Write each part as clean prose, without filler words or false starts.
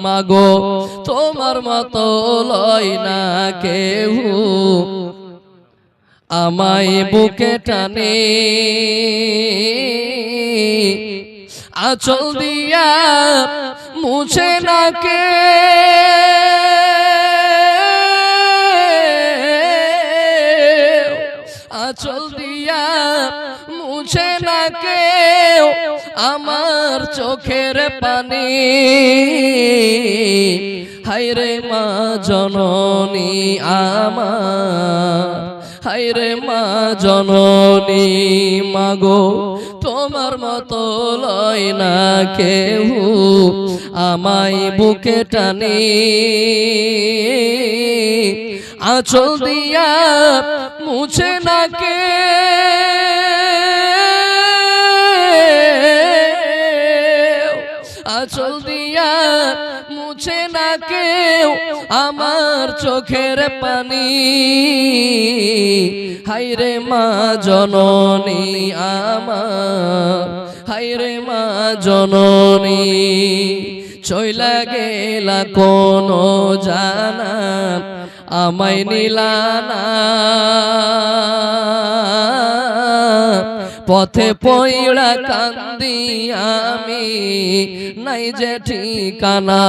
মাগো তোমার মতো লয় না কেউ, আমায় বুকে টানে আঁচল দিয়া মুছে না কে, আঁচল দিয়া মুছে না কেউ আমার চোখের পানি। হায়রে মা জননী আমার, হায়রে মা জননী মাগো তোমার মতো লয় না কেউ, আমায় বুকে টানে আঁচল দিয়া মুছে না কে, আঁচল দিয়া মুছে না কেউ আমার চোখের পানি। হায়রে মা জননী আমার, হায়রে মা জননী চইলা গেলা কোনো জানা আমায় নিলানা, পথে পইড়া কান্দি আমি নাই যে ঠিকানা,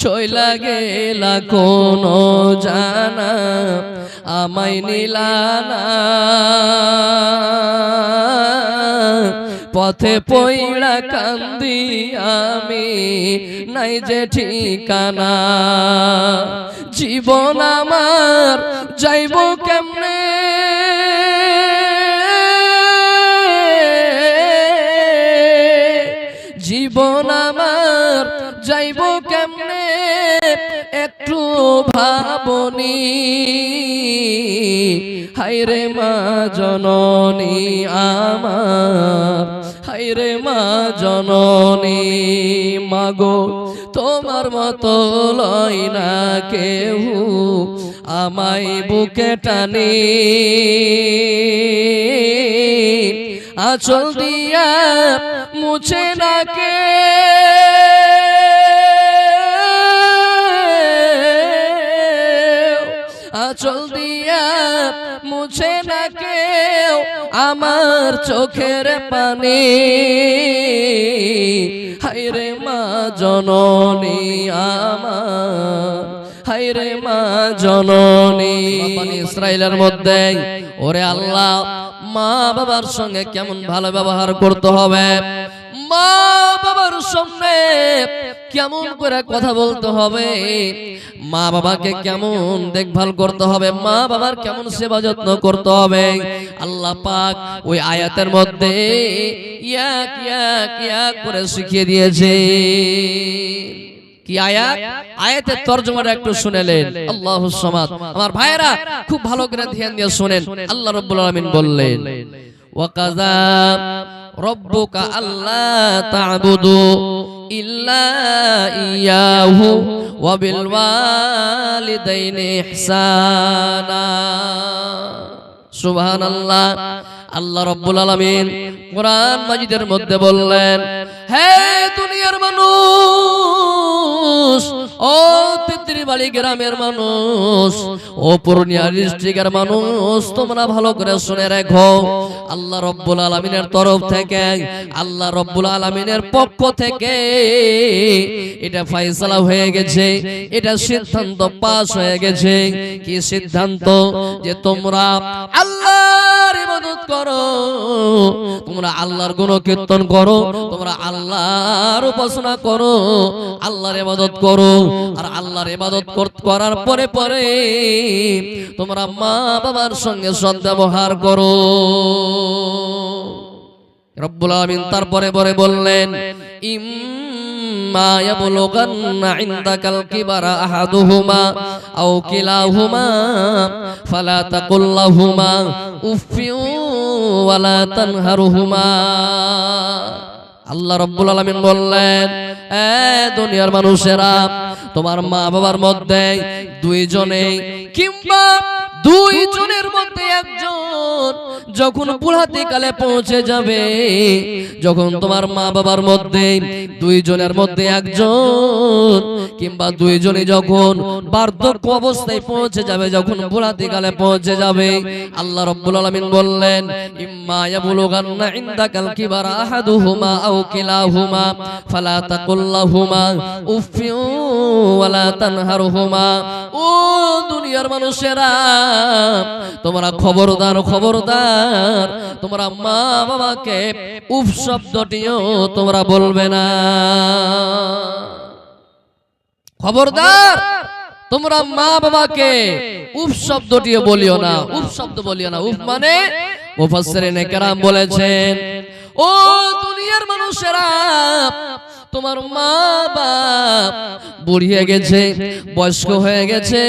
চইলা গেলা কোনো জানা আমায় নিলানা, পথে পইড়া কান্দি আমি নাই যে ঠিকানা। জীবন আমার যাইব কেমনে, জীবন আমার যাইব কেমনে একটু ভাবনি। হায়রে মা জননী আমার, হায়রে মা জননী মাগো তোমার মতো লয় না কেউ, আমায় বুকে টানে আঁচল দিয়া মুছে না কে, আঁচল দিয়া মুছে না কেউ আমার চোখের পানি। হায়রে মা জননী আমার, হায়রে মা জননী। বনী ইসরাইলের মধ্যে ওরে আল্লাহ মা বাবার সঙ্গে কেমন ভালো ব্যবহার করতে হবে, মা বাবার সামনে কেমন করে কথা বলতে হবে, মা বাবাকে কেমন দেখভাল করতে হবে, মা বাবার কেমন সেবা যত্ন করতে হবে আল্লাহ পাক ওই আয়াতের মধ্যে এক এক এক করে শিখিয়ে দিয়েছে। কি আয়াত? আয়াতের তরজমাটা একটু শুনেলেন। আল্লাহুস সামাদ। আমার ভাইরা খুব ভালো করে ধ্যান দিয়ে শুনেন। আল্লাহ রাব্বুল আলামিন বললেন ওয়াকাযা রব্বুকা আল্লা তা'বুদু ইল্লা ইয়াহু ওয়া বিল ওয়ালিদাইনি ইহসানা। সুবহানাল্লাহ। আল্লাহ রাব্বুল আলামিন কোরআন মাজিদের মধ্যে বললেন, হে দুনিয়ার মানুষ, ও তিত্রিবাড়ি গ্রামের মানুষ, ও পূর্ণিয়া ডিস্ট্রিক্টের মানুষ, তোমরা ভালো করে শুনে রাখো। আল্লাহ রাব্বুল আলামিনের তরফ থেকে, আল্লাহ রাব্বুল আলামিনের পক্ষ থেকে এটা ফয়সালা হয়ে গেছে, এটা সিদ্ধান্ত পাস হয়ে গেছে। কি সিদ্ধান্ত? যে তোমরা আল্লাহর ইবাদত করো, তোমরা আল্লাহর গুণকীর্তন করো, তোমরা আল্লাহর উপাসনা করো, আল্লাহর ইবাদত করো। আর আল্লাহর ইবাদত করার পরে পরে তোমরা মা বাবার সঙ্গে সদ্ব্যবহার করো। রব্বুল আলামিন তারপরে পরে বললেন ইম্মা ইয়াবলুগান্না ইনদাকাল কিবারা আহাদুহুমা আও কিলাহুমা ফালা তাকুল লাহুমা উফফিউ ওয়ালা তানহারহুমা। আল্লাহ রাব্বুল আলামিন বললেন, এ দুনিয়ার মানুষেরা, তোমার মা বাবার মধ্যে দুইজনে কিংবা দুইজনের মধ্যে একজন যখন বুড়াতে কালে পৌঁছে যাবে, যখন তোমার মা বাবার মধ্যে দুইজনের মধ্যে একজন কিংবা দুইজনে যখন বার্ধক্য অবস্থায় পৌঁছে যাবে, যখন বুড়াতে কালে পৌঁছে যাবে, আল্লাহ রাব্বুল আলামিন বললেন ইম্মা ইয়াবলুগান্না ইনদাকাল কিবারা আহাদুহুমা আও কিলাহুমা ফালা তাকুল লাহুমা উফফিন ওয়ালা তানহারহুমা। ও দুনিয়ার মানুষেরা, তোমরা খবরদার খবরদার, তোমরা মা বাবাকে উফ শব্দটিও তোমরা বলবে না। খবরদার তোমরা মা বাবাকে উফ শব্দটিও বলিও না, উফ শব্দ বলিও না। উফ মানে মুফাসসিরিনে কেরাম বলেছেন, ও দুনিয়ার মানুষেরা, তোমার মা বাপ বুড়িয়ে গেছে, বয়স্ক হয়ে গেছে,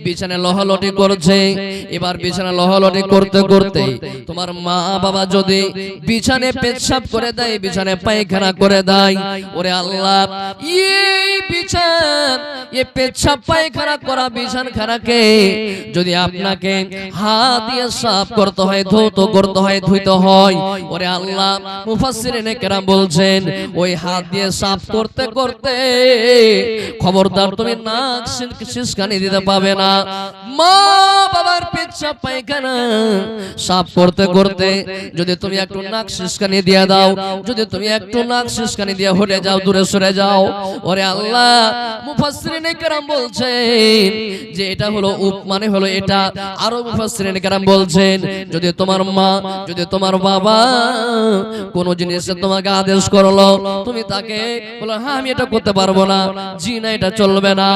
বিছানায় লহলটি করছে। এবার বিছানা লহলটি করতে করতে তোমার মা বাবা যদি বিছানায় পেচ্ছাপ করে দেয়, বিছানায় পায়খানা করে দেয়, ওরে আল্লাহ, এই বিছান, এই পেচ্ছাপ পায়খানা করা বিছানখানাকে যদি আপনাকে হাত দিয়ে সাফ করতে হয়, ধৌত করতে হয়, ধুইতে হয়, ওরে আল্লাহ, মুফাসসিরিনে কেরাম বলছেন ওই হাত দিয়ে সাফ করতে করতে খবরদার তুমি নাক সিসকানি দিতে পাবে না। মা বাবার পেচ্ছাপ পায়খানা সাফ করতে করতে যদি তুমি একটু নাক সিসকানি দিয়ে দাও, যদি তুমি একটু নাক সিসকানি দিয়ে হটে যাও, দূরে সরে যাও, ওরে আল্লাহ, মুফাসসিরিনে কেরাম বলছেন যে এটা হলো উপ মানে হলো এটা। আরো মুফাসসিরিনে কেরাম বলছেন যদি তোমার মা, যদি তোমার বাবা কোন জিনিসে তোমাকে আদেশ করলো, তুমি তাকে বলো হ্যাঁ আমি এটা করতে পারবো না, জি না এটা চলবে না।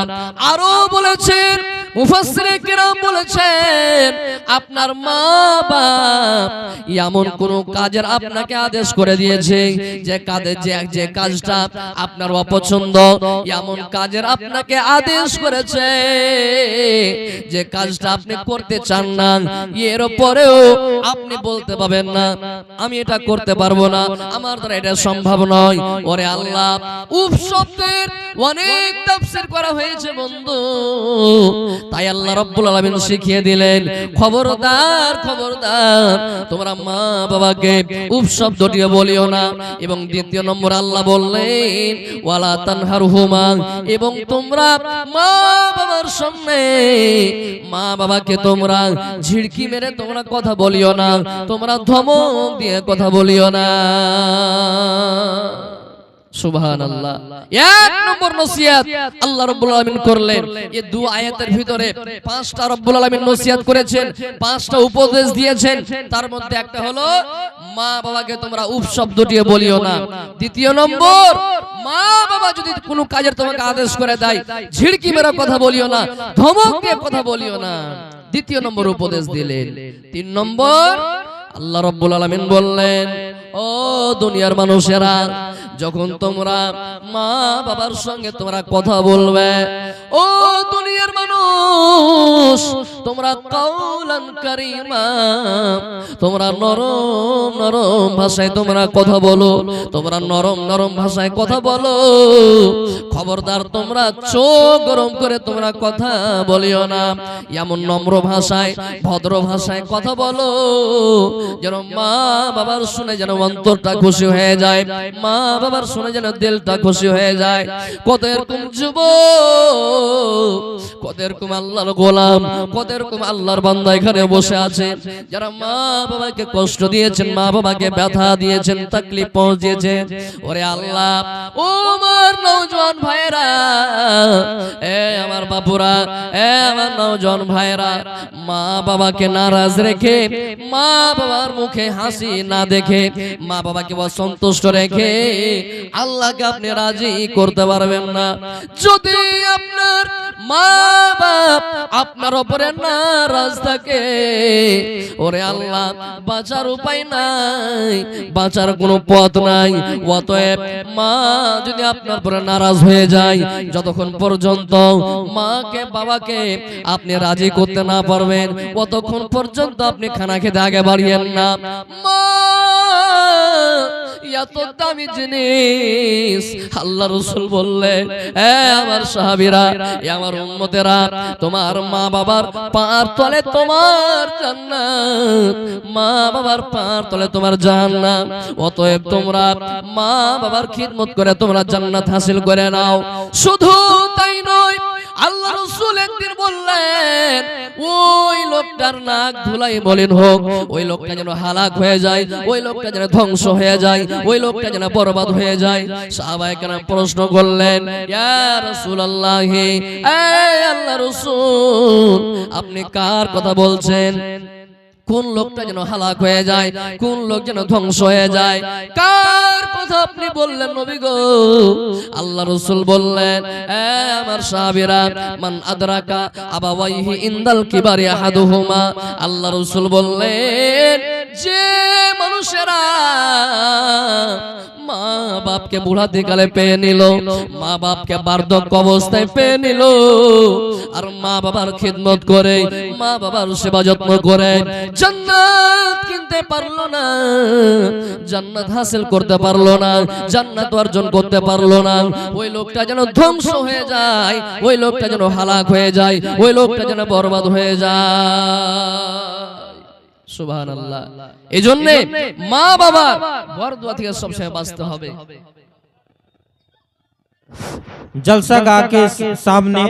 আরো বলেছেন মুফাসসিরিনে কেরাম বলেছেন আপনার মা বাপ এমন কোন কাজের আপনাকে আদেশ করে দিয়েছে যে কাজে যে কাজটা আপনার অপছন্দ, এমন কাজের আপনাকে আদেশ করেছে যে কাজটা আপনি করতে চান না, এর পরেও আপনি বলতে পাবেন না আমি এটা করতে পারবো না, আমার দ্বারা এটা সম্ভব নয়। ওরে আল্লাহ, উফ শব্দের অনেক তাফসীর করা হয়েছে বন্ধু, তাই আল্লাহ রাব্বুল আলামিন শিখিয়ে দিলেন খবরদার খবরদার তোমরা মা বাবাকে উফ শব্দটিও বলিও না। এবং দ্বিতীয় নম্বর আল্লাহ বললেন ওয়ালা তানহারহুমা, এবং তোমরা মা বাবার সামনে মা বাবাকে তোমরা ঝিড়কি মেরে তোমরা কথা বলিও না, তোমরা ধমক দিয়ে কথা বলিও না। সুবহানাল্লাহ। এক নম্বর নসিহত আল্লাহ রাব্বুল আলামিন করলেন। এই দুই আয়াতের ভিতরে পাঁচটা রাব্বুল আলামিন নসিহত করেছেন, পাঁচটা উপদেশ দিয়েছেন। তার মধ্যে একটা হলো মা বাবাকে তোমরা উফ শব্দটিও বলিও না। দ্বিতীয় নম্বর, মা বাবা যদি কোনো কাজের তোমাকে আদেশ করে দেয়, ঝিড়কি মেরে কথা বলিও না, ধমক দিয়ে কথা বলিও না। দ্বিতীয় নম্বর উপদেশ দিলেন। তিন নম্বর আল্লাহ রাব্বুল আলামিন বললেন ও দুনিয়ার মানুষেরা, যখন তোমরা মা বাবার সঙ্গে তোমরা কথা বলবে, ও দুনিয়ার মানুষ, তোমরা কাওলান কারীমা, তোমরা নরম নরম ভাষায় তোমরা কথা বলো, তোমরা নরম নরম ভাষায় কথা বলো। খবরদার তোমরা চোখ গরম করে তোমরা কথা বলিও না, এমন নম্র ভাষায় ভদ্র ভাষায় কথা বলো যেন মা বাবার শুনে যেন অন্তরটা খুশি হয়ে যায়, মা বাবার শুনে যেন দিলটা খুশি হয়ে যায়। কত এরকম যুবক, কত এরকম আল্লাহর গোলাম, কত এরকম আল্লাহর বান্দা এখানে বসে আছে যারা মা বাবাকে কষ্ট দিয়েছেন, মা বাবাকে ব্যথা দিয়েছেন, তাকলিফ পৌঁছেছেন। ওরে আল্লাহ, ও আমার নওজোয়ান ভাইরা, এ আমার বাপুরা, এ আমার নওজোয়ান ভাইরা, মা বাবাকে নারাজ রেখে, মা বাবার মুখে হাসি না দেখে, মা বাবাকে অসন্তুষ্ট রেখে আল্লাহকে আপনি রাজি করতে পারবেন না। যদি আপনার মা বাপ আপনার উপরে নারাজ থাকে, ওরে আল্লাহ, বাঁচার উপায় নাই, বাঁচার কোনো পথ নাই। অতএব মা যদি আপনার উপরে নারাজ হয়ে যায়, যতক্ষণ পর্যন্ত মাকে বাবাকে আপনি রাজি করতে না পারবেন, ততক্ষণ পর্যন্ত আপনি খানা খেতে আগে বাড়িয়েন না। মা এত দামি জিনিস। আল্লাহ রাসূল বললেন, এ আমার সাহাবীরা, এ আমার উম্মতেরা, তোমার মা বাবার পায়ের তলে তোমার জান্নাত, মা বাবার পায়ের তলে তোমার জান্নাত। অতএব তোমরা মা বাবার খিদমত করে তোমরা জান্নাত হাসিল করে নাও। শুধু তাই নয়, আল্লাহ রাসূল একদিন বললেন, ওই লোকটার নাক ধুলাই বলেন হোক, ওই লোকটা যেন হালাক হয়ে যায়, ওই লোকটা যেন ধ্বংস হয়ে যায়, ওই লোকটা যেন বরবাদ হয়ে যায়। সাহাবায়ে কেরাম প্রশ্ন করলেন, ইয়া রাসূলুল্লাহ, এ আল্লাহর রাসূল, আপনি কার কথা বলছেন? কোন লোকটা যেন হালাক হয়ে যায়, কোন লোক যেন ধ্বংস হয়ে যায়, কার কথা আপনি বললেন নবী গো? আল্লাহ রাসূল বললেন, এ আমার সাহাবীরা, মান আদরাকা আবাওয়াইহি ইনদাল কিবারি আহাদুহুমা। আল্লাহ রাসূল বললেন, যে মানুষেরা মা বাপকে বুড়াতে কালে পেয়ে নিল, মা বাপকে বার্ধক্য অবস্থায় পেয়ে নিল, আর মা বাবার খিদমত করে, মা বাবার সেবা যত্ন করে, জান্নাত কিনতে পারলো না, জান্নাত হাসিল করতে পারলো না, জান্নাত অর্জন করতে পারলো না, ওই লোকটা যেন ধ্বংস হয়ে যায়, ওই লোকটা যেন হালাক হয়ে যায়, ওই লোকটা যেন বরবাদ হয়ে যায়। সুবহানাল্লাহ। এজন্য মা বাবা বরদোয়া থেকে সবসময় বাঁচতে হবে। जलसा गा के सामने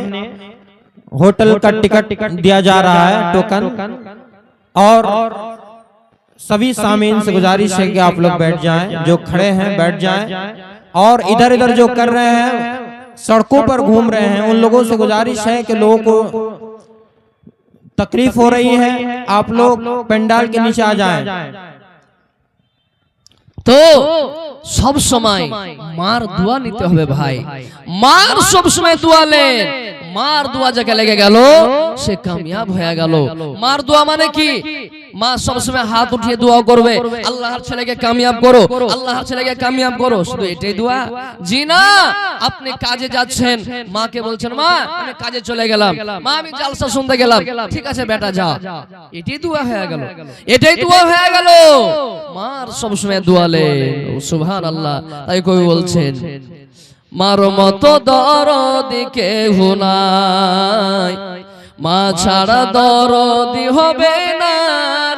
होटल का टिकट दिया जा रहा है, टोकन, और सभी सामीन से गुजारिश है कि आप लोग बैठ जाएं, जो खड़े हैं बैठ जाएं, और इधर इधर जो कर रहे हैं, सड़कों पर घूम रहे हैं, उन लोगों से गुजारिश है कि लोगों को तकलीफ हो रही है, आप लोग पंडाल के नीचे आ जाएं। তো সব সময় মার দোয়া নিতে হবে ভাই, মার সব সময় দোয়া নেন। মার দোয়া যাকে লেগে গেল সে কামিয়াব হয়ে গেল। মার দোয়া মানে কি? মা সব সময় হাত উঠিয়ে দোয়া করবে, আল্লাহর ছেলেকে কামিয়াব করো, আল্লাহর ছেলেকে কামিয়াব করো। শুধু এটাই দোয়া? জি না। আপনি কাজে যাচ্ছেন, মাকে বলছেন, মা আমি কাজে চলে গেলাম, মা আমি জালসা শুনতে গেলাম, ঠিক আছে বেটা যা, এটাই দোয়া হয়ে গেল? এটাই দোয়া হয়ে গেল? মার সব সময় দোয়া লে। সুবহানাল্লাহ। তাই কবি বলছেন, মার মতো দরদি কেহ নাই, মা ছাড়া দরদি হবে না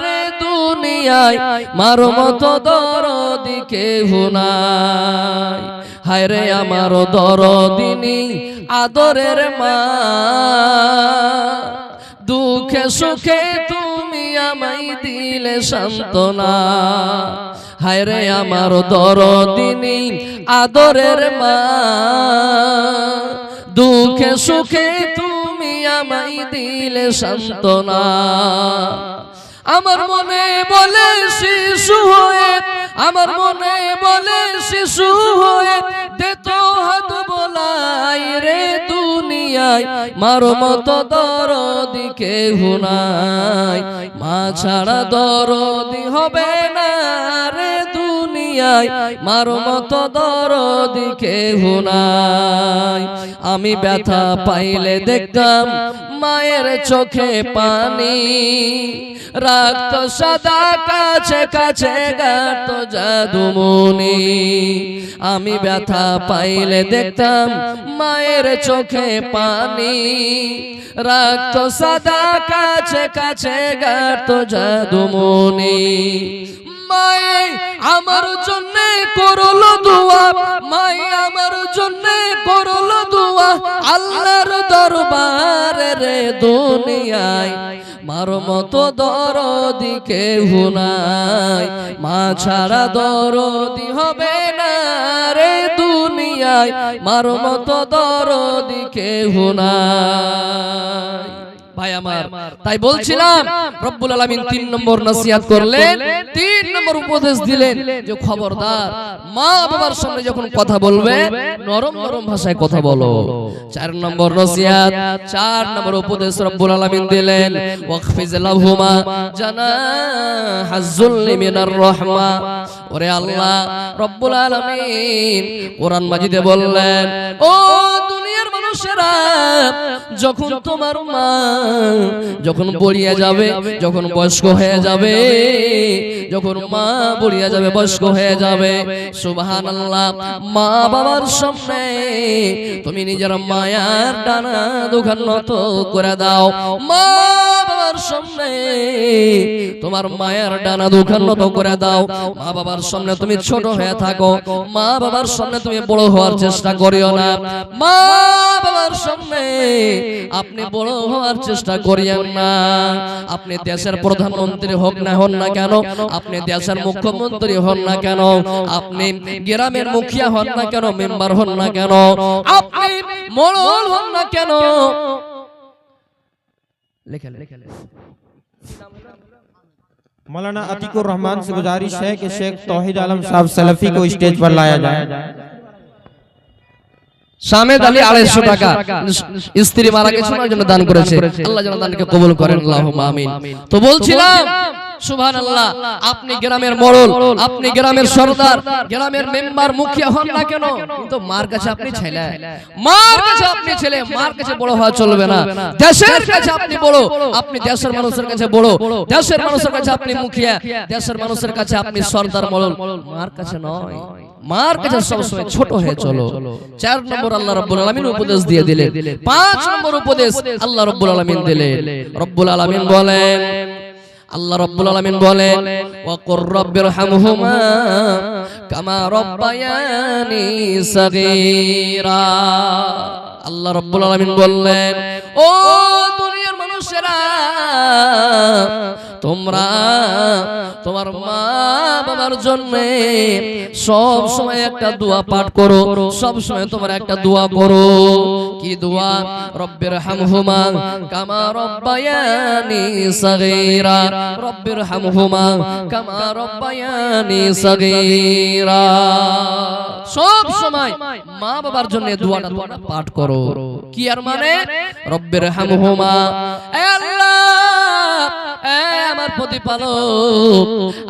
রে দুনিয়ায়, মার মতো দরদি কেহ নাই। হায় রে আমার দরদিনী আদরের মা, দুঃখে সুখে তুমি আমায় দিলে সান্ত্বনা। হায় রে আমার দরদিনী আদরের মা, দুঃখে সুখে তুমি আমায় দিলে সান্ত্বনা। আমার মনে বলে শিশু হয়ে, আমার মনে বলে শিশু হয়ে, দে তো হাত বোলাই রে দুনিয়ায়, মার মতো দরদি কেহ নাই, মা ছাড়া দরদি হবে না রে দুনিয়ায়, মার মতো দরদি কেহ নাই। আমি ব্যথা পাইলে দেখতাম মায়ের চোখে পানি, রাখতো সদা কাছে কাছে গাতো জাদুমণি। আমি ব্যথা পাইলে দেখতাম মায়ের চোখে পানি, রাখতো সদা কাছে কাছে গাতো জাদুমণি। মায়ে আমার জন্য করলো দোয়া, মায়ে আমার জন্য করলো দোয়া, আল্লাহর দরবারে রে দুনিয়ায়, মার মতো দরদি কেহ নাই, মা ছাড়া দরদি হবে না রে দুনিয়ায়, মার মতো দরদি কেহ নাই। ভাই আমার, তাই বলছিলাম রব্বুল আলামিন 3 নম্বর নসিহত করলেন, 3 নম্বর উপদেশ দিলেন যে খবরদার মা বাবার সামনে যখন কথা বলবে নরম নরম ভাষায় কথা বলো। 4 নম্বর নসিহত, 4 নম্বর উপদেশ রব্বুল আলামিন দিলেন, ওয়াকফিজ লাহুমা জানাহাজ যুল্লি মিনার রাহমা। ওরে আল্লাহ রব্বুল আলামিন কোরআন মাজিদে বললেন, ও দুনিয়ার মানুষেরা যখন তোমার মা যখন বড়িয়ে যাবে, যখন বয়স্ক হয়ে যাবে, যখন মা বড়িয়ে যাবে, বয়স্ক হয়ে যাবে, সুবহানাল্লাহ, মা বাবার সামনে তুমি নিজের মায়ার ডানা দুখান নত করে দাও। মা বাবার সামনে তোমার মায়ের ডানা দুখান নত করে দাও। মা বাবার সামনে তুমি ছোট হয়ে থাকো, মা বাবার সামনে তুমি বড় হওয়ার চেষ্টা করিও না। মা বাবার সামনে আপনি বড় হওয়ার চেষ্টা করিয়েন না। আপনি দেশের প্রধানমন্ত্রী হন না কেন, আপনি দেশের মুখ্যমন্ত্রী হন না কেন, আপনি গ্রামের মুখিয়া হন না কেন, মেম্বার হন না কেন, আপনি মোড়ল হন না কেন, मौलाना अतीकुर रहमान से गुजारिश है कि शेख तौहीद आलम साहब सलफी को स्टेज पर लाया जाए। শামেদ আলী 250 টাকা স্ত্রী মারা গেছে ওনার জন্য দান করেছে, আল্লাহ যেন দানকে কবুল করেন, আল্লাহুম্মা আমিন। তো বলছিলাম সুবহানাল্লাহ, আপনি গ্রামের মোড়ল, আপনি গ্রামের সরদার, গ্রামের মেম্বার, মুখিয়া হন না কেন, কিন্তু মার কাছে আপনি ছেলে, মার কাছে আপনি ছেলে, মার কাছে বড় হওয়া চলবে না। দেশের কাছে আপনি বড়, আপনি দেশের মানুষের কাছে বড়, দেশের মানুষের কাছে আপনি মুখিয়া, দেশের মানুষের কাছে আপনি সরদার, মোড়ল, মার কাছে নয়। মার কাছে সবসময় ছোট হয়ে চলো। 4 নম্বর আল্লাহ রাব্বুল আলামিন উপদেশ দিয়ে দিলেন। 5 নম্বর উপদেশ আল্লাহ রাব্বুল আলামিন দিলেন। রব্বুল আলামিন বলেন, আল্লাহ রাব্বুল আলামিন বলেন, ওয়া কুর রাব্বিরহামহুমা কামা রাব্বায়ানি সাগীরা। আল্লাহ রাব্বুল আলামিন বললেন, ও দুনিয়ার মানুষেরা, তোমরা তোমার মা বাবার জন্য সব সময় একটা দোয়া পাঠ করো, সব সময় তোমরা একটা দোয়া করো। কি দোয়া? রব্বিরহামহুমা কামা রাব্বায়ানি সাগীরা, রব্বিরহামহুমা কামা রাব্বায়ানি সাগীরা। সব সময় মা বাবার জন্য দোয়াটা তোমরা পাঠ করো। কি আর মানে? রব্বিরহামহুমা, হে আল্লাহ, আমার প্রতিপালক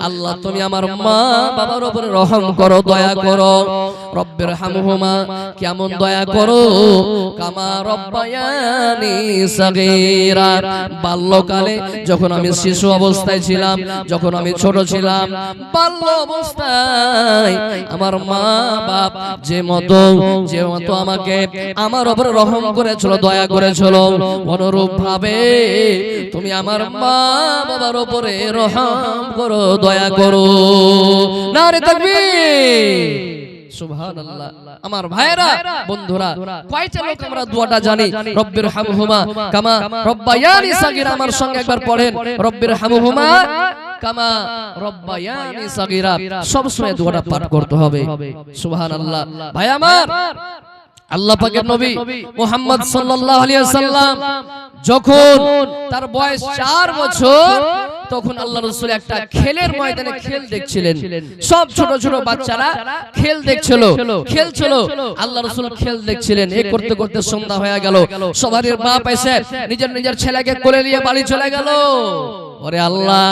আল্লাহ, তুমি আমার মা বাবার উপরে রহম করো, দয়া করো। রব্বিরহামহুমা, কেমন দয়া করো? কামা রাব্বায়ানি সাগীরা, বাল্যকালে যখন আমি শিশু অবস্থায় ছিলাম, যখন আমি ছোট ছিলাম, বাল্য অবস্থায় আমার মা বাপ যে মতো আমাকে আমার উপরে রহম করেছিল, দয়া করেছিল, অনুরূপ ভাবে তুমি আমার মা বাবার উপরে রহম করো, দয়া করো। নারে তাকবীর, সুবহানাল্লাহ। আমার ভাইরা, বন্ধুরা, কয়টা লোক আমরা দোয়াটা জানি? রব্বিরহামহুমা কামা রাব্বায়ানি সাগীরা। আমার সঙ্গে একবার পড়েন, রব্বিরহামহুমা কামা রাব্বায়ানি সাগীরা। সব সময় দোয়াটা পাঠ করতে হবে। সুবহানাল্লাহ। ভাই আমার, আল্লাহ পাকের নবী মুহাম্মদ সাল্লাল্লাহু আলাইহি ওয়াসাল্লাম যখন তার বয়স 4 বছর, তখন আল্লাহ রাসূল একটা খেলের ময়দানে খেল দেখছিলেন। সব ছোট ছোট বাচ্চারা খেল দেখছিল, খেলছিল, আল্লাহ রাসূল খেল দেখছিলেন। এই করতে করতে সন্ধ্যা হয়ে গেল। সবারই বাপ এসে নিজের নিজের ছেলেকে কোলে নিয়ে বাড়ি চলে গেল। ওরে আল্লাহ,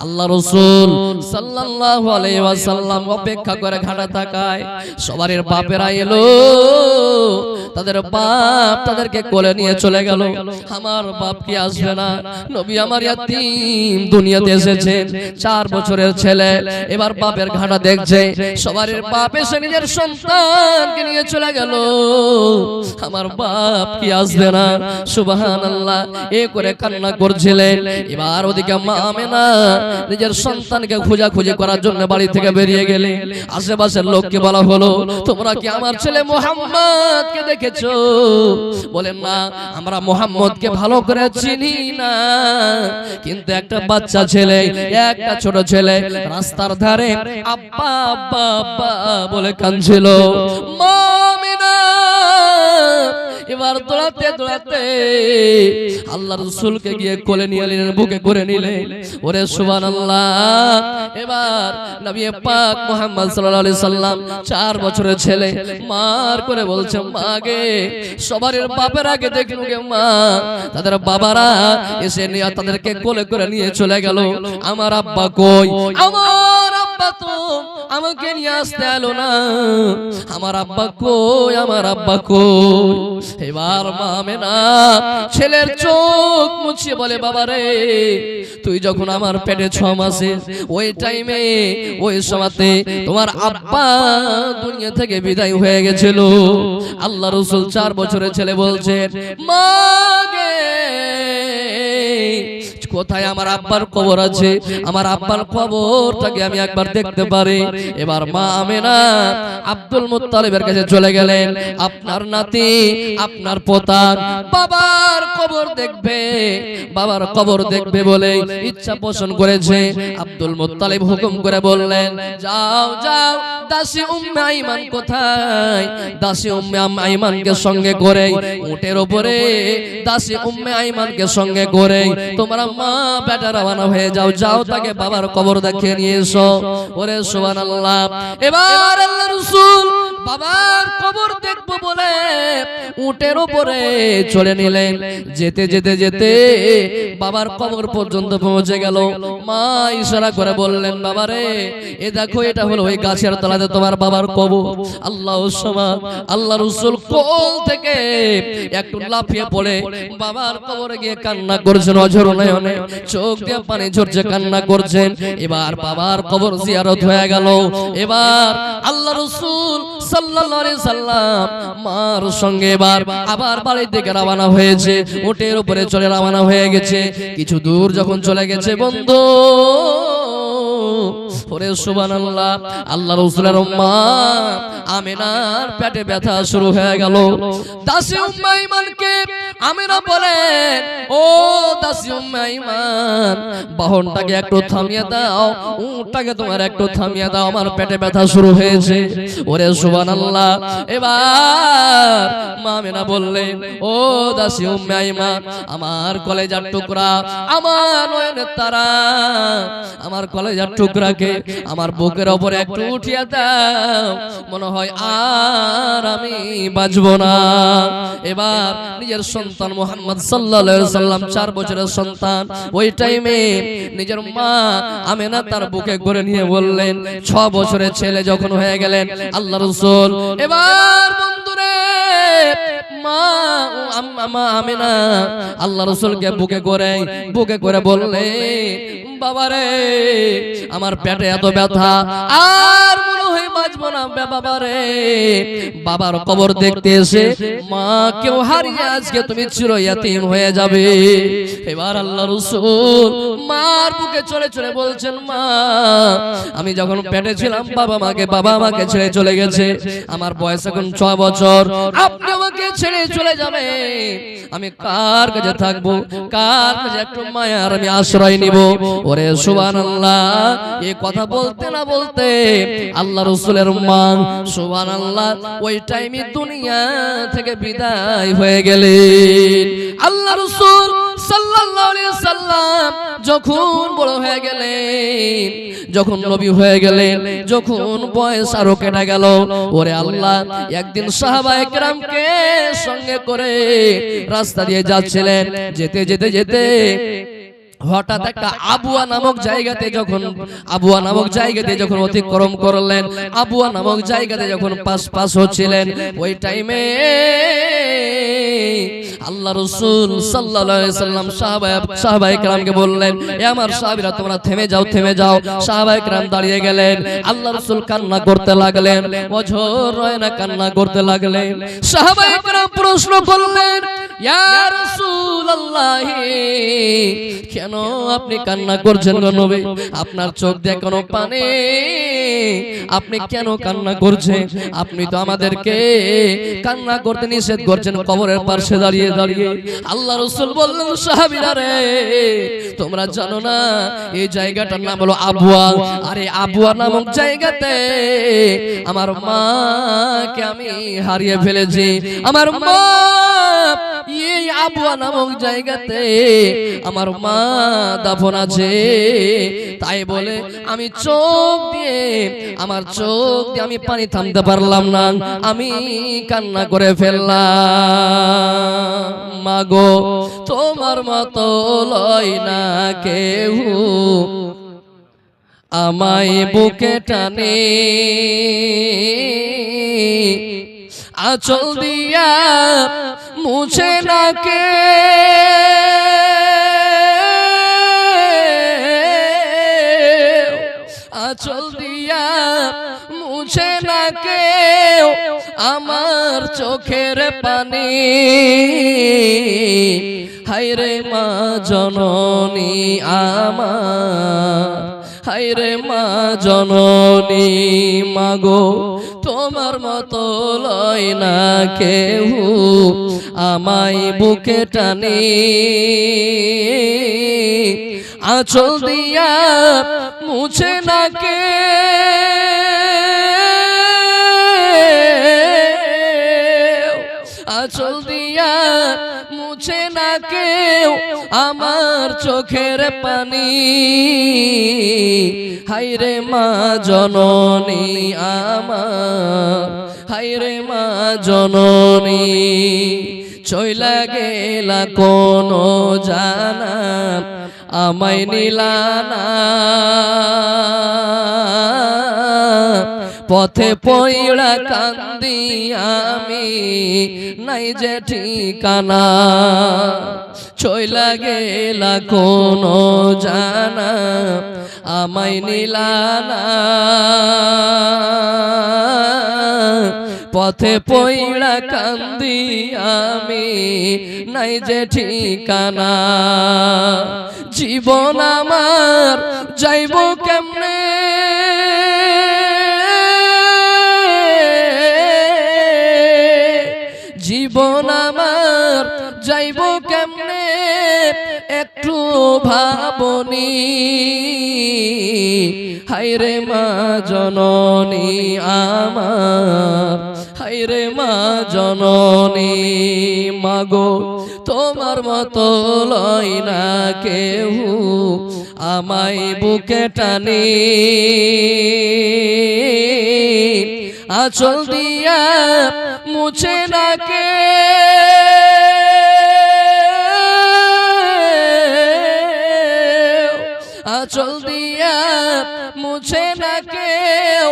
আল্লাহ রাসূল সাল্লাল্লাহু আলাইহি ওয়াসাল্লাম অপেক্ষা করে ঘাটা তাকায়। সবারই বাপেরা এলো, তাদের বাপ তাদেরকে কোলে নিয়ে চলে গেল। আমার বাপ কি আসবে না? নবী আমার ইয়াতীম দুনিয়াতে এসেছেন, 4 বছরের ছেলে, এবার বাপের ঘাটা দেখছে। সবারই বাপ এসে নিজের সন্তানকে নিয়ে চলে গেল। আমার বাপ কি আসবে না? সুবহানাল্লাহ। এ করে কান্না করছিলেন। এবার ওদিকে মা আমেনা নিজের সন্তানকে খোঁজাখুঁজি করার জন্য বাড়ি থেকে বেরিয়ে গেলে। আশেপাশের লোককে বলা হলো, তোমরা কি আমার ছেলে মুহাম্মদকে দেখেছো? বলেন না, আমরা মুহাম্মদকে ভালো করে চিনি না, কিন্তু একটা বাচ্চা ছেলে, একটা ছোট ছেলে রাস্তার ধারে আব্বা আব্বা আব্বা বলে কাঁদছিল। মা আমেনা এবার দৌড়াতে দৌড়াতে আল্লাহ রাসূলকে গিয়ে কোলে নিয়ে নিলেন, বুকে করে নিলেন। ওরে সুবহানাল্লাহ। এবার নবী পাক মুহাম্মদ সাল্লাল্লাহু আলাইহি সাল্লাম 4 বছরের ছেলে মার করে বলছে, মা গে, সবার বাপের আগে দেখলু গে মা, তাদের বাবারা এসে নিয়ে তাদেরকে কোলে করে নিয়ে চলে গেল। আমার আব্বা কই? আমার আব্বা তো আমাকে নিয়ে আসতে এলো না, আমার আব্বা কই, আমার আব্বা কই। এবার মা আমেনা ছেলের চোখ মুছিয়ে বলে, বাবা রে, তুই যখন আমার পেটে 6 মাসে, ওই টাইমে ওই সময়তে তোমার আব্বা দুনিয়া থেকে বিদায় হয়ে গেছিল। আল্লাহ রাসূল 4 বছরের ছেলে বলছেন, মা গে, কোথায় আমার আব্বার কবর আছে, আমার আব্বার কবরটাকে আমি একবার দেখতে পারি। এবার মা আমেনা আব্দুল মুত্তালিবের কাছে চলে গেলেন, আপনার নাতি, আপনার পোতার বাবার কবর দেখবে, বাবার কবর দেখবে বলে ইচ্ছা পোষণ করেছে। আব্দুল মুত্তালিব হুকুম করে বললেন, যাও যাও, দাসী উম্মে আইমান কোথায়? দাসী উম্মে আইমানকে সঙ্গে করে উটের উপরে দাসী উম্মে আইমানকে সঙ্গে করে তোমরা মা বেটা রওনা হয়ে যাও, যাও তাকে বাবার কবর দেখিয়ে নিয়ে এসো। ওরে সুবহানাল্লাহ। এবার আল্লাহর রাসূল বাবার কবর দেখবো বলে উটের উপরে চলে নিলেন। যেতে যেতে যেতে বাবার কবর পর্যন্ত পৌঁছে গেল। মা ইশারা করে বললেন, বাবারে, এ দেখো, এটা হলো ওই গাছের তলাতে তোমার বাবার কবর। আল্লাহু সুবহান। আল্লাহ রাসূল কোল থেকে একটু লাফিয়ে পড়ে বাবার কবরে গিয়ে কান্না করছেন, অঝর নয়নে চোখ দিয়ে পানি ঝরছে, কান্না করছেন। এবার বাবার কবর জিয়ারত হয়ে গেল। এবার আল্লাহ রাসূল সাল্লাল্লাহু আলাইহি সাল্লাম মার সঙ্গে এবার আবার বাড়ি থেকে রওনা হয়েছে, উটের উপরে চলে রওনা হয়ে গেছে। কিছু দূর যখন চলে গেছে বন্ধু, ওরে সুবহানাল্লাহ, আল্লাহ রাসূলের মা আমিনার পেটে ব্যথা শুরু হয়ে গেল। দাসী উম্মে আইমানকে আমিনা বলেন, ও দাসী উম্মে আইমান, বাহনটাকে একটু থামিয়ে দাও, উটটাকে তোমার একটু থামিয়ে দাও, আমার পেটে ব্যথা শুরু হয়েছে। ওরে সুবহানাল্লাহ। এবার মা আমিনা বললেন, ও দাসী উম্মে আইমান, আমার কলেজার টুকরা, আমার নয়নের তারা, আমার কলেজার টুকরাকে আমার বুকের উপরে একটু উঠিয়ে দাও, মনে হয় আর আমি বাঁচব না। এবার নিজের সন্তান মুহাম্মদ সাল্লাল্লাহু আলাইহি সাল্লাম 4 বছরের সন্তান, ওই টাইমে নিজের মা আমেনা তার বুকে করে নিয়ে বললেন, 6 বছরের ছেলে যখন হয়ে গেলেন আল্লাহ রাসূল, এবার বন্ধুরে মা আমেনা আল্লাহ রাসূলকে বুকে করে বললে, বাবারে, আমার পেটে এত ব্যথা, আর মনে হয় বাঁচবো না বাবারে। বাবার কবর দেখতে এসে মা কেউ হারিয়ে আজকে তুমি চির ইয়াতীম হয়ে যাবে। এবার আল্লাহ রাসূল মার বুকে চলে চলে বলছেন, মা, আমি যখন পেটে ছিলাম বাবা আমাকে ছেড়ে চলে গেছে, আমার বয়স এখন 6 বছর, আপনি আমাকে ছেড়ে চলে যাবে, আমি কার কাছে থাকবো, কার কাছে একটু মায়ার আমি আশ্রয় নিব? ওরে সুবহানাল্লাহ। এই কথা বলতে না বলতে আল্লাহ রাসূলের মা সুবহানাল্লাহ ওই টাইমে দুনিয়া থেকে বিদায় হয়ে গেলেন। আল্লাহ রাসূল সাল্লাল্লাহু আলাইহি সাল্লাম যখন বড় হয়ে গেলেন, যখন নবী হয়ে গেলেন, যখন বয়স আরো কেটে গেল, ওরে আল্লাহ, একদিন সাহাবায়ে কেরামকে সঙ্গে করে রাস্তা দিয়ে যাচ্ছিলেন। যেতে যেতে যেতে হঠাৎ একটা আবুয়া নামক জায়গাতে যখন অতিক্রম করলেন, আবুয়া নামক জায়গাতে যখন পাস হচ্ছিলেন, ওই টাইমে আল্লাহ রাসূল সাল্লাল্লাহু আলাইহি সাল্লাম সাহাবায়ে কেরামকে বললেন, এ আমার সাহাবীরা, তোমরা থেমে যাও। সাহাবায়ে কেরাম দাঁড়িয়ে গেলেন। আল্লাহ রাসূল কান্না করতে লাগলেন, অঝর নয়নে কান্না করতে লাগলেন। সাহাবায়ে কেরাম প্রশ্ন করলেন, ইয়া রাসূলুল্লাহ, কেন আপনি কান্না করছেন গো নবী? আপনার চোখ দিয়ে কোনো পানি, আপনি কেন কান্না করছেন? আপনি তো আমাদেরকে কান্না করতে নিষেধ করছেন কবরের পাশে দাঁড়িয়ে দাঁড়িয়ে। আল্লাহ রাসূল বললেন, সাহাবীরা রে, তোমরা জানো না এই জায়গাটার নাম হলো আবুয়া। আরে আবুয়া নামক জায়গাতে আমার মাকে আমি হারিয়ে ফেলেছি। আমার মা এই আবুয়া নামক জায়গাতে আমার মা দাফন আছে। তাই বলে আমি চোখ দিয়ে আমি পানি থামতে পারলাম না, আমি কান্না করে ফেললাম। মাগো, তোমার মতো লয় না কেউ, আমায় বুকে টানে আঁচল দিয়া মুছে না কে আঁচল দিয়া মুছে না কেউ আমার চোখের পানি হায়রে মা জননী আমার হায়রে মা জননী মাগো তোমার মতো লয় না কেউ আমায় বুকে টানে আঁচল দিয়া মুছে না কে আঁচল দিয়া মুছে না কেউ আমার চোখের পানি হায়রে মা জননী আমার হায়রে মা জননী চইলা গেলা কোনো জানা আমায় নিলানা পথে পইড়া কান্দি আমি নাই যে ঠিকানা চইলা গেলা কোনো জানা আমায় নিলানা পথে পইড়া কান্দি আমি নাই যে ঠিকানা জীবন আমার যাইব কেমনে জীবন আমার যাইব কেমনে একটু ভাবনি হায়রে মা জননী আমার হায়রে মা জননী মাগো তোমার মতো লয় না কেউ আমায় বুকে টানে আঁচল দিয়া মুছে না কে আঁচল দিয়া মুছে না কেউ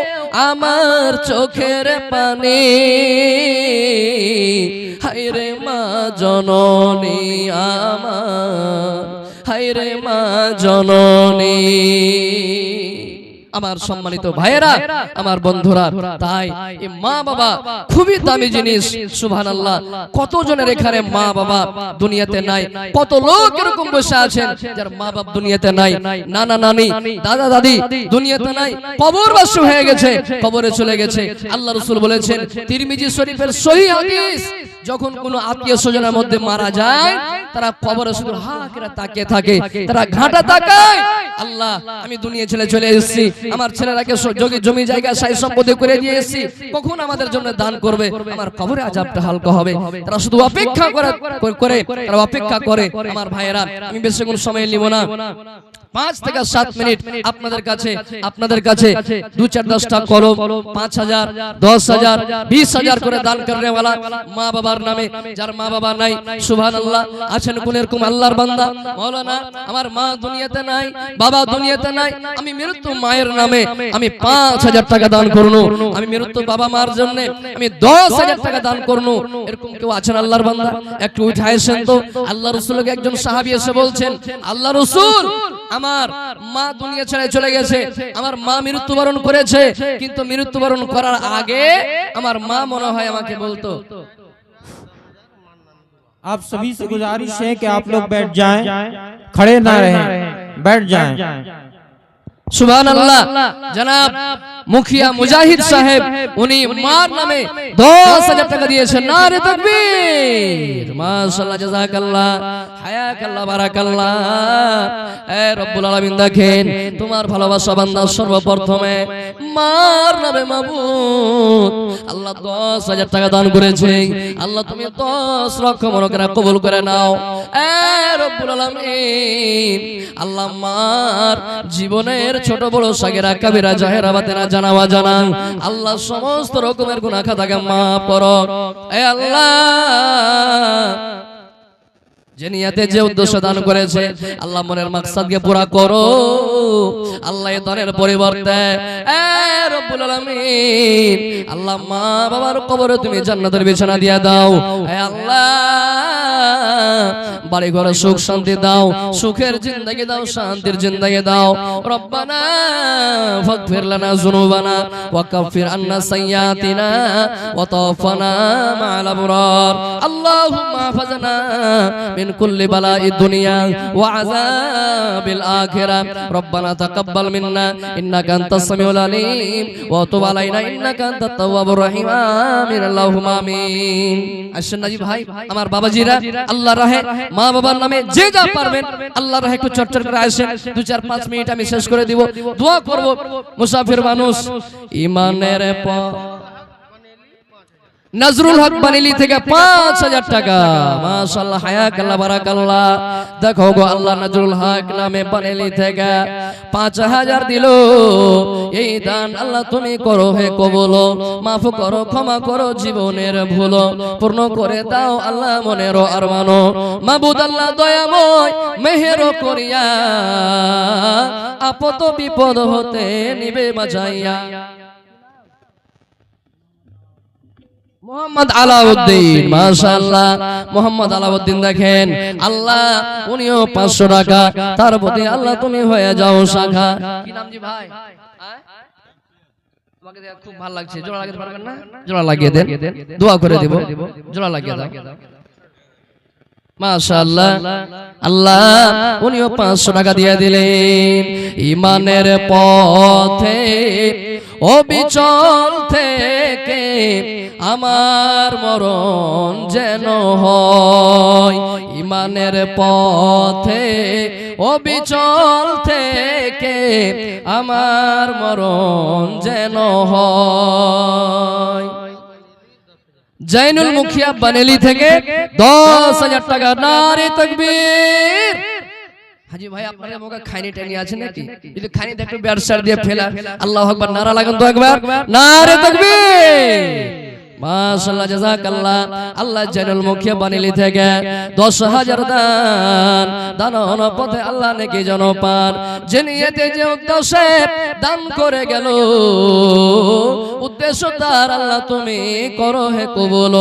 আমার চোখের পানি হায়রে মা জননী আমার হায়রে মা জননী আমার সম্মানিত ভাইয়েরা আমার বন্ধুরা তাই এই মা বাবা খুবই দামি জিনিস সুবহানাল্লাহ কত জনের এখানে মা বাবা দুনিয়াতে নাই কত লোক এরকম বসে আছেন যার মা বাবা দুনিয়াতে নাই নানা নানি দাদা দাদি দুনিয়াতে নাই কবরবাসী হয়ে গেছে কবরে চলে গেছে আল্লাহ রাসূল বলেছেন তিরমিজি শরীফের সহিহ হাদিস যখন কোনো আত্মীয় স্বজনের মধ্যে মারা যায় তারা কবরে শুধু হা করে তাকিয়ে থাকে তারা ঘাটা তাকায় আল্লাহ আমি দুনিয়া ছেড়ে চলে এসেছি আমার ছেলেরাকে জমি জায়গা সাই সম্পত্তি করে দিয়ে এসেছি কখন আমাদের জন্য দান করবে আমার কবরে আযাবটা হালকা হবে তারা শুধু অপেক্ষা করে তারা অপেক্ষা করে আমার ভাইয়েরা আমি বেশি কোনো সময় নিব না 5 থেকে 7 মিনিট আপনাদের কাছে 2-4-10টা কলম 5000 10000 20000 করে দান করনে वाला মা বাবার নামে যার মা বাবা নাই সুবহানাল্লাহ আছেন কোন এরকম আল্লাহর বান্দা মাওলানা আমার মা দুনিয়াতে নাই বাবা দুনিয়াতে নাই আমি মৃত্যু মায়ের নামে আমি 5000 টাকা দান করব আমি মৃত্যু বাবা মার জন্য আমি 10000 টাকা দান করব এরকম কেউ আছেন আল্লাহর বান্দা একটু উঠাইছেন তো আল্লাহ রাসূলকে একজন সাহাবী এসে বলছেন আল্লাহ রাসূল আমার মা দুনিয়া ছেড়ে চলে গেছে আমার মা মৃত্যুবরণ করেছে কিন্তু মৃত্যুবরণ করার আগে আমার মা মনে হয় আমাকে বলতো आप सभी से गुजारिश है कि आप लोग बैठ जाएं खड़े ना रहें बैठ जाएं সুবহানাল্লাহ জনাব মুখিয়া মুজাহিদ সাহেব উনি মার নামে 10000 টাকা দিয়েছেন নারে তাকবীর মাশাআল্লাহ জাযাকাল্লাহ হায়াকাল্লাহ বারাকাল্লাহ এ রব্বুল আলামিন দেখেন তোমার ভালোবাসা বান্দা সর্বপ্রথমে মার নামে মাবুদ আল্লাহ 10000 টাকা দান করেছে আল্লাহ তুমি 10 লক্ষ মনকারা কবুল করে নাও এ রব্বুল আলামিন আল্লাহ মার জীবনের ছোট বড় সাগেরা কাবিরা জাহেরা বাতেরা জানাওয়া জানা আল্লাহ সমস্ত রকমের গুনাহ খাতাকে মাফ করো এ আল্লাহ যে নিয়াতে যে উদ্দেশ্য দান করেছে আল্লাহ মনের মাকসাদকে পুরা করো। আল্লাহ এই দানের পরিবর্তে রব্বুল আলামিন আল্লাহ মা বাবার কবরে তুমি জান্নাতের বিছানা দিয়ে দাও। হে আল্লাহ বাড়ি ঘরে সুখ শান্তি দাও, সুখের জিন্দেগি দাও, শান্তির জিন্দেগি দাও। রব্বানা ফাগফির লানা যুনুবানা ওয়া কাফির আন্না সাইয়্যাতিনা ওয়া তাওফানা মা'আল আবরার। আল্লাহুম্মা ফাজনা মিন কুল্লি বালাইদ দুনিয়া ওয়া আযাবিল আখিরাহ। রব্বানা তাকাব্বাল মিন্না ইন্নাকা আনতাস সামিউল আলিম ওয়া তুব আলাইনা ইন্নাকা আনতাত তাওয়াবুর রহিম। আমিন আল্লাহুম্মা আমিন। আসেন নাজি ভাই আমার বাবাজিরা, আল্লাহর রাহে মা বাবার নামে যে যা পারবেন আল্লাহর রাহে একটু চটচট করে আসেন। 2-4-5 মিনিট আমি শেষ করে দিব, দোয়া করব। মুসাফির মানুষ ইমানের নজরুল হক বানেলি থেকে 5000 টাকা, মাশাআল্লাহ হায়াকাল্লাহ বারাকাল্লাহ। দেখো গো আল্লাহ নজরুল হক নামে বানেলি থেকে 5000 দিল। এই দান আল্লাহ তুমি করো হে কবুল, মাফ করো, ক্ষমা করো, জীবনের ভুল পূর্ণ করে দাও আল্লাহ মনের আরমান। মাবুদ আল্লাহ দয়াময় মেহের করিয়া আপদ বিপদ হতে নিবে বাঁচাইয়া। মোহাম্মদ আলাউদ্দিন, মাশাআল্লাহ মোহাম্মদ আলাউদ্দিন দেখেন আল্লাহ উনিও 500 টাকা, তার প্রতি আল্লাহ তুমি হয়ে যাও শাখা। কি নাম জি ভাই? তোমাকে দেখে খুব ভালো লাগছে, জোড়া লাগাতে পারবেন না? জোড়া লাগিয়ে দেন, দোয়া করে দেব, জোড়া লাগিয়ে দাও। মাশাআল্লাহ আল্লাহ উনিও 500 টাকা দিয়ে দিলেন। ইমানের পথে অবিচল থেকে আমার মরণ যেন হয়। ইমানের পথে অবিচল থেকে আমার মরণ যেন হয়। জাইনুল মুখিয়া বানেলি থেকে 10000 টাকা। নারে তাকবীর। হাজি ভাই আপনাদের মুখে খাইনি টাইনি আছে নাকি? যদি খাইনি একটু বেরসার দিয়ে ফেলা। আল্লাহু আকবার নারা লাগান তো একবার। নারে তাকবীর। মাশাআল্লাহ জাযাকাল্লাহ। আল্লাহ জাইনুল মুখিয়া বানেলি থেকে 10000 দান, দান পথে আল্লাহ নেকি জন পান। যে নিয়তে যে উদ্দেশ্যে দান করে গেল উদ্দেশ্য তার আল্লাহ তুমি করো হে কবুল।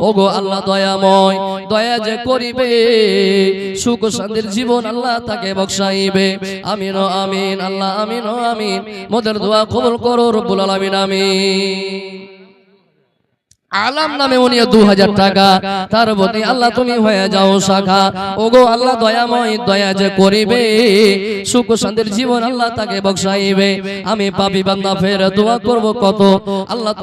ওগো আল্লাহ দয়াময়, দয়া যে করিবে সুখ শান্তির জীবন আল্লাহ তাকে বখশাইবে। আমিন ও আমিন। আল্লাহ আমিন ও আমিন। মোদের দোয়া কবুল করো রব্বুল আলামিন আমিন। আলাম নামে উনি 2000 টাকা, তার প্রতি আল্লাহ তুমি হয়ে যাও শাখা। ওগো আল্লাহ দয়াময়, দয়া যে করিবে সুখ শান্তির জীবন আল্লাহ তাকে বখশাইবে। আমি পাপী বান্দা ফের দোয়া করব কত আল্লাহ